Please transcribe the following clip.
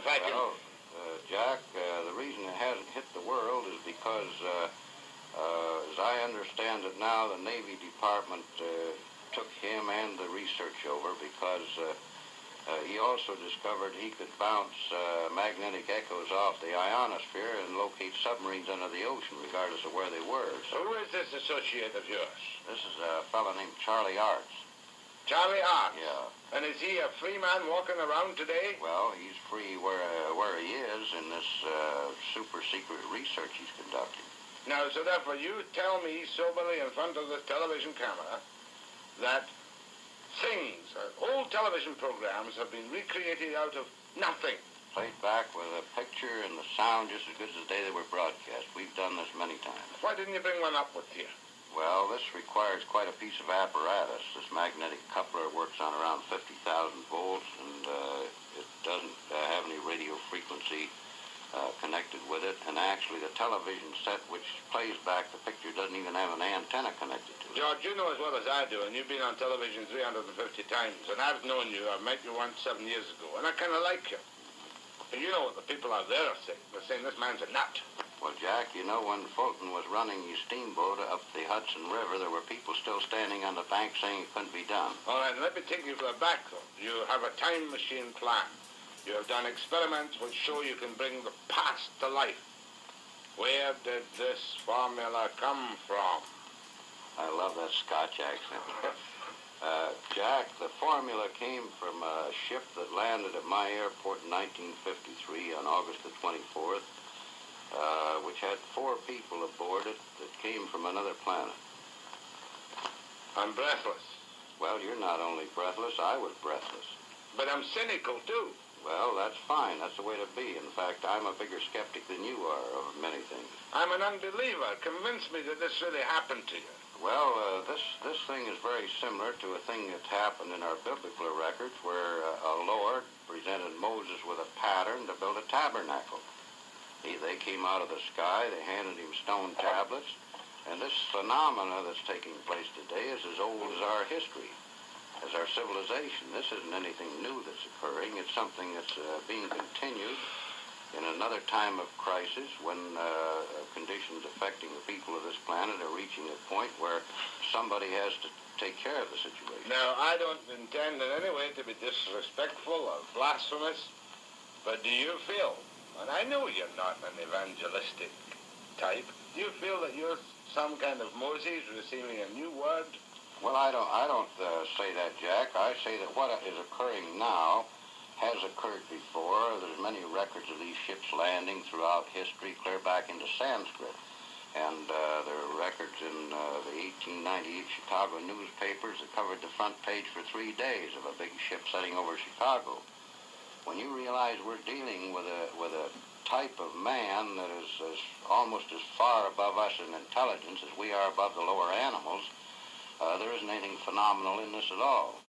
if I can... Well, Jack, the reason it hasn't hit the world is because, as I understand it now, the Navy Department took him and the research over because he also discovered he could bounce magnetic echoes off the ionosphere and locate submarines under the ocean, regardless of where they were. So, who is this associate of yours? this is a fellow named Charlie Arts. Charlie Arts? Yeah. And is he a free man walking around today? Well, he's free where he is in this super secret research he's conducting. Now, so therefore you tell me soberly in front of this television camera that things, old television programs have been recreated out of nothing. Played back with a picture and the sound just as good as the day they were broadcast. We've done this many times. Why didn't you bring one up with you? Well, this requires quite a piece of apparatus. This magnetic coupler works on around 50,000 volts, and it doesn't have any radio frequency connected with it. And actually, the television set which plays back the picture doesn't even have an antenna connected to it. George, you know as well as I do, and you've been on television 350 times, and I've known you. I met you once 7 years ago, and I kind of like you. And you know what the people out there are saying. They're saying this man's a nut. Well, Jack, you know, when Fulton was running his steamboat up the Hudson River, there were people still standing on the bank saying it couldn't be done. All right, let me take you to the back, though. You have a time machine plan. You have done experiments which show you can bring the past to life. Where did this formula come from? I love that Scotch accent. Jack, the formula came from a ship that landed at my airport in 1953 on August the 24th. Which had 4 people aboard it that came from another planet. I'm breathless. Well, you're not only breathless, I was breathless. But I'm cynical, too. Well, that's fine. That's the way to be. In fact, I'm a bigger skeptic than you are of many things. I'm an unbeliever. Convince me that this really happened to you. Well, this thing is very similar to a thing that's happened in our biblical records where a Lord presented Moses with a pattern to build a tabernacle. They came out of the sky, they handed him stone tablets, and this phenomena that's taking place today is as old as our history, as our civilization. This isn't anything new that's occurring. It's something that's being continued in another time of crisis when conditions affecting the people of this planet are reaching a point where somebody has to take care of the situation. Now, I don't intend in any way to be disrespectful or blasphemous, but do you feel, and I know you're not an evangelistic type, do you feel that you're some kind of Moses receiving a new word? Well, I don't say that, Jack. I say that what is occurring now has occurred before. There's many records of these ships landing throughout history, clear back into Sanskrit. And there are records in the 1898 Chicago newspapers that covered the front page for 3 days of a big ship setting over Chicago. When you realize we're dealing with a type of man that is almost as far above us in intelligence as we are above the lower animals, there isn't anything phenomenal in this at all.